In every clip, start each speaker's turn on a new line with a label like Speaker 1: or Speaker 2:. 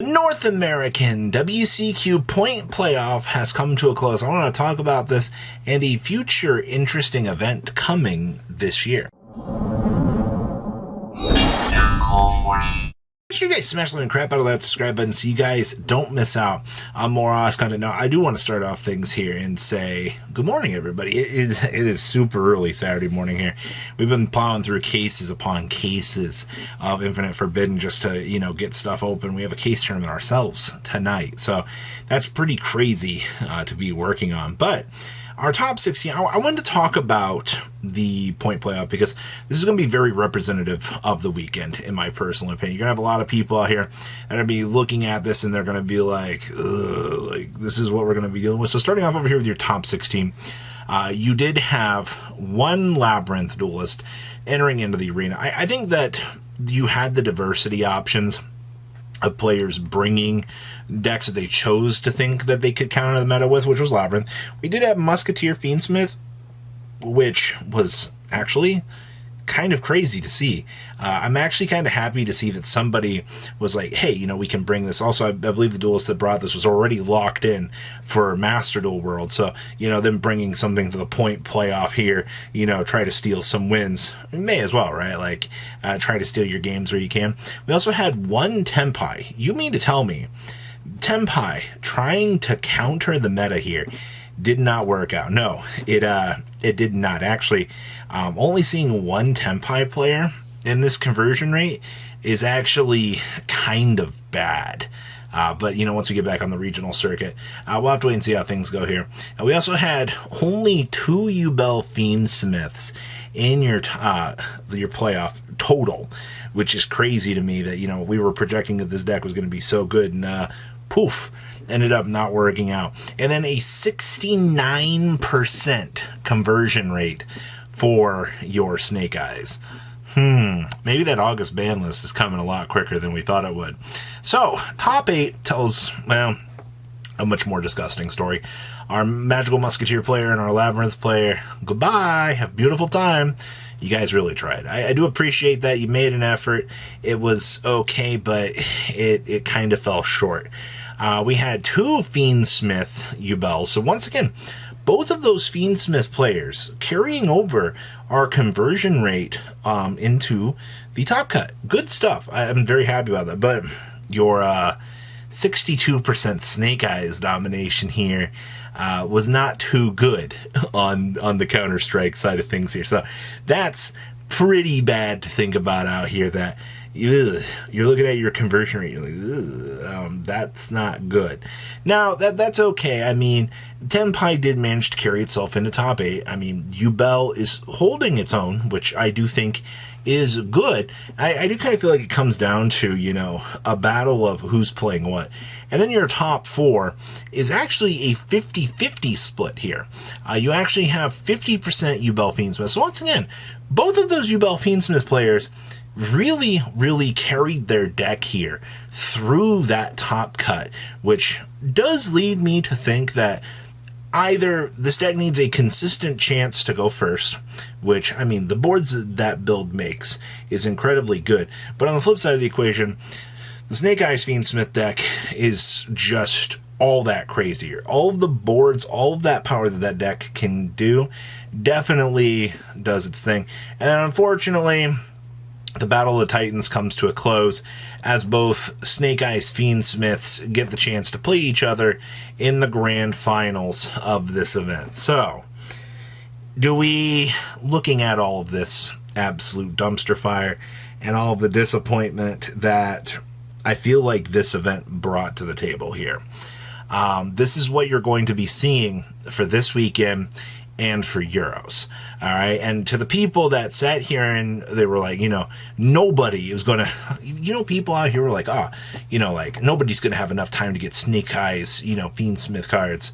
Speaker 1: North American WCQ point playoff has come to a close. I want to talk about this and a future interesting event coming this year. Make sure you guys smash the crap out of that subscribe button so you guys don't miss out on more awesome content. Now, I do want to start off things here and say good morning, everybody. It is super early Saturday morning here. We've been plowing through cases upon cases of Infinite Forbidden just to, get stuff open. We have a case tournament ourselves tonight, so that's pretty crazy to be working on. But our top 16, I wanted to talk about the point playoff because this is going to be very representative of the weekend, in my personal opinion. You're going to have a lot of people out here that are going to be looking at this and they're going to be like, this is what we're going to be dealing with. So starting off over here with your top 16, you did have one Labyrinth duelist entering into the arena. I think that you had the diversity options of players bringing decks that they chose to think that they could counter the meta with, which was Labyrinth. We did have Musketeer Fiendsmith, which was actually kind of crazy to see. I'm actually kind of happy to see that somebody was like, hey, we can bring this. Also, I believe the duelist that brought this was already locked in for Master Duel World. So, them bringing something to the point playoff here, try to steal some wins. You may as well, right? Try to steal your games where you can. We also had one Tenpai. You mean to tell me Tenpai trying to counter the meta here did not work out? No, it did not. Actually, only seeing one Tenpai player in this conversion rate is actually kind of bad. But, once we get back on the regional circuit, we'll have to wait and see how things go here. And we also had only 2 Ubel Fiendsmiths in your playoff total, which is crazy to me that, we were projecting that this deck was going to be so good, and poof, ended up not working out. And then a 69% conversion rate for your Snake Eyes. Maybe that August ban list is coming a lot quicker than we thought it would. So, top 8 tells, a much more disgusting story. Our Magical Musketeer player and our Labyrinth player, goodbye, have a beautiful time. You guys really tried. I do appreciate that. You made an effort. It was okay, but it kind of fell short. We had 2 Fiendsmith Ubels. So once again, both of those Fiendsmith players carrying over our conversion rate into the top cut. Good stuff. I'm very happy about that. But your 62% Snake Eyes domination here was not too good on the Counter-Strike side of things here. So that's pretty bad to think about out here, that you're looking at your conversion rate, you're like, that's not good. Now, that's okay. Tenpai did manage to carry itself into top 8. Ubel is holding its own, which I do think is good. I do kind of feel like it comes down to, a battle of who's playing what. And then your top 4 is actually a 50-50 split here. You actually have 50% Ubel Fiendsmith. So once again, both of those Ubel Fiendsmith players really, really carried their deck here through that top cut, which does lead me to think that either this deck needs a consistent chance to go first, which, the boards that build makes is incredibly good. But on the flip side of the equation, the Snake Eyes Fiendsmith deck is just all that crazier. All of the boards, all of that power that deck can do definitely does its thing. And then unfortunately, the Battle of the Titans comes to a close as both Snake Eyes Fiendsmiths get the chance to play each other in the grand finals of this event. So, looking at all of this absolute dumpster fire and all of the disappointment that I feel like this event brought to the table here, this is what you're going to be seeing for this weekend and for Euros. All right. And to the people that sat here and they were like, nobody is going to, people out here were like, nobody's going to have enough time to get Snake Eyes, Fiendsmith cards.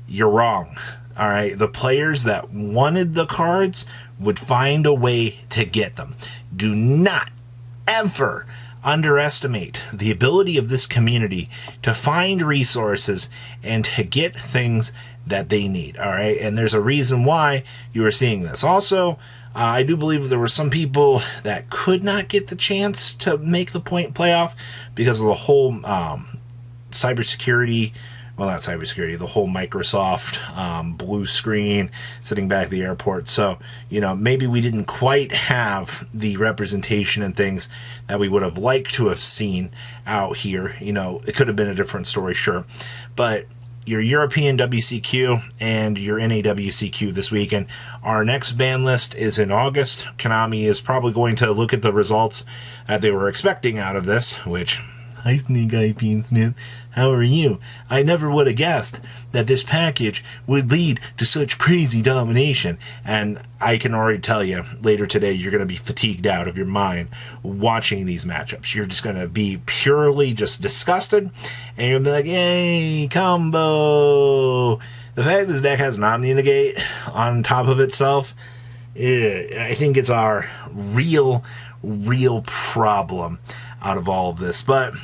Speaker 1: You're wrong. All right. The players that wanted the cards would find a way to get them. Do not ever underestimate the ability of this community to find resources and to get things that they need. All right. And there's a reason why you are seeing this. Also, I do believe there were some people that could not get the chance to make the point playoff because of the whole cybersecurity. Well, not cybersecurity, the whole Microsoft blue screen sitting back at the airport. So, maybe we didn't quite have the representation and things that we would have liked to have seen out here. It could have been a different story, sure. But your European WCQ and your NAWCQ this weekend. Our next ban list is in August. Konami is probably going to look at the results that they were expecting out of this, which... Hi, Snake Eye Fiendsmith. How are you? I never would have guessed that this package would lead to such crazy domination. And I can already tell you, later today, you're going to be fatigued out of your mind watching these matchups. You're just going to be purely just disgusted. And you're going to be like, yay, combo. The fact this deck has an Omni Negate on top of itself, I think it's our real problem out of all of this. But...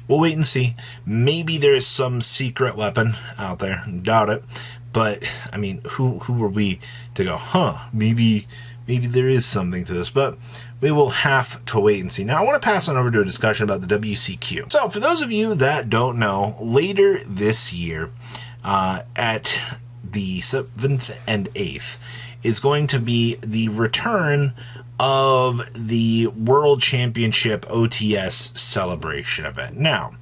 Speaker 1: we'll wait and see. Maybe there's some secret weapon out there. Doubt it. But, I mean, who are we to go, maybe there is something to this. But we will have to wait and see. Now, I want to pass on over to a discussion about the WCQ. So, for those of you that don't know, later this year, at the 7th and 8th, is going to be the return of the World Championship OTS celebration event. Now,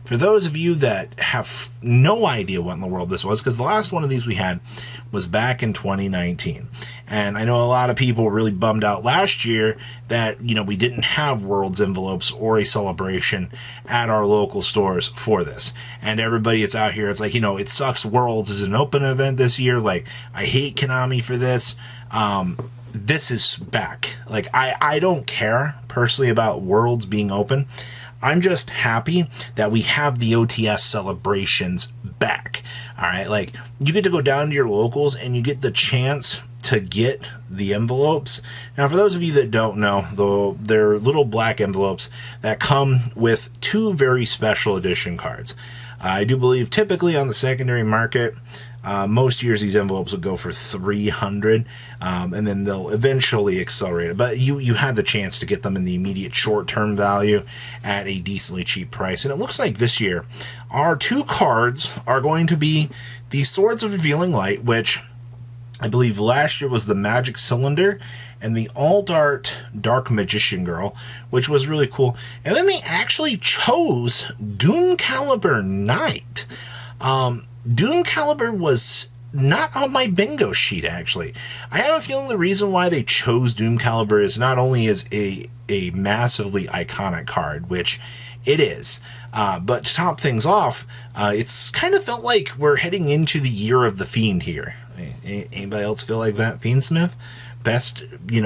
Speaker 1: for those of you that have no idea what in the world this was, because the last one of these we had was back in 2019. And I know a lot of people were really bummed out last year that, we didn't have Worlds envelopes or a celebration at our local stores for this. And everybody is out here, it's like, it sucks Worlds is an open event this year. Like, I hate Konami for this. This is back. Like, I don't care personally about Worlds being open. I'm just happy that we have the OTS celebrations back. All right, like, you get to go down to your locals and you get the chance to get the envelopes. Now, for those of you that don't know, though, they're little black envelopes that come with 2 very special edition cards. I do believe typically on the secondary market, most years these envelopes will go for $300, and then they'll eventually accelerate it. But you had the chance to get them in the immediate short-term value at a decently cheap price. And it looks like this year, our 2 cards are going to be the Swords of Revealing Light, which I believe last year was the Magic Cylinder, and the Alt Art Dark Magician Girl, which was really cool. And then they actually chose Doom Caliber Knight. Doom Caliber was not on my bingo sheet, actually. I have a feeling the reason why they chose Doom Caliber is not only is a massively iconic card, which it is, but to top things off, it's kind of felt like we're heading into the year of the Fiend here. Anybody else feel like that? Fiendsmith? Best,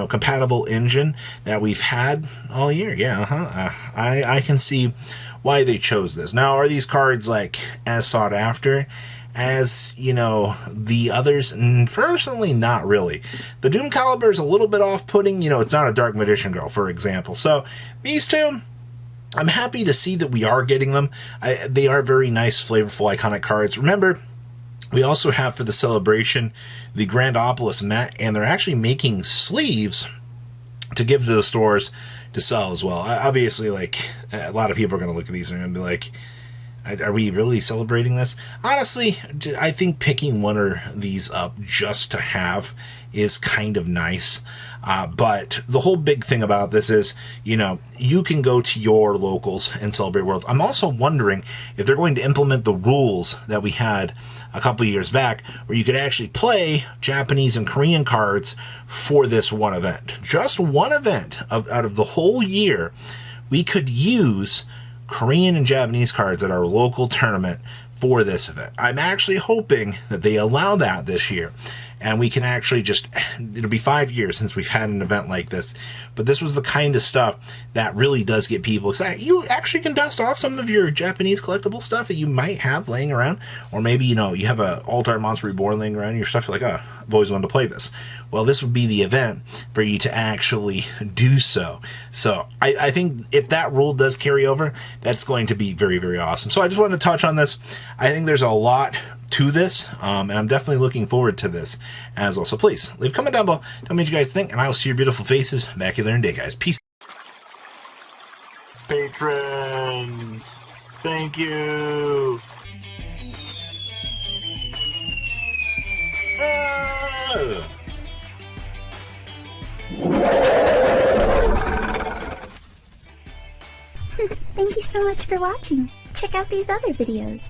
Speaker 1: compatible engine that we've had all year. Yeah, I can see why they chose this. Now, are these cards, like, as sought after as, the others? Personally, not really. The Doom Caliber is a little bit off-putting. It's not a Dark Magician Girl, for example. So, these 2... I'm happy to see that we are getting them. They are very nice, flavorful, iconic cards. Remember, we also have for the celebration the Grandopolis Met, and they're actually making sleeves to give to the stores to sell as well. Obviously, like, a lot of people are going to look at these and be like, are we really celebrating this? Honestly, I think picking one of these up just to have is kind of nice. But the whole big thing about this is, you can go to your locals and celebrate Worlds. I'm also wondering if they're going to implement the rules that we had a couple years back, where you could actually play Japanese and Korean cards for this one event. Just one event out of the whole year, we could use Korean and Japanese cards at our local tournament for this event. I'm actually hoping that they allow that this year. And we can actually it'll be 5 years since we've had an event like this. But this was the kind of stuff that really does get people excited. You actually can dust off some of your Japanese collectible stuff that you might have laying around. Or maybe, you have a Alt Art Monster Reborn laying around your stuff. You're like, I've always wanted to play this. Well, this would be the event for you to actually do so. So I think if that rule does carry over, that's going to be very, very awesome. So I just wanted to touch on this. I think there's a lot to this, and I'm definitely looking forward to this as well. So please, leave a comment down below. Tell me what you guys think, and I will see your beautiful faces back here in a day, guys. Peace. Patrons, thank you.
Speaker 2: Thank you so much for watching. Check out these other videos.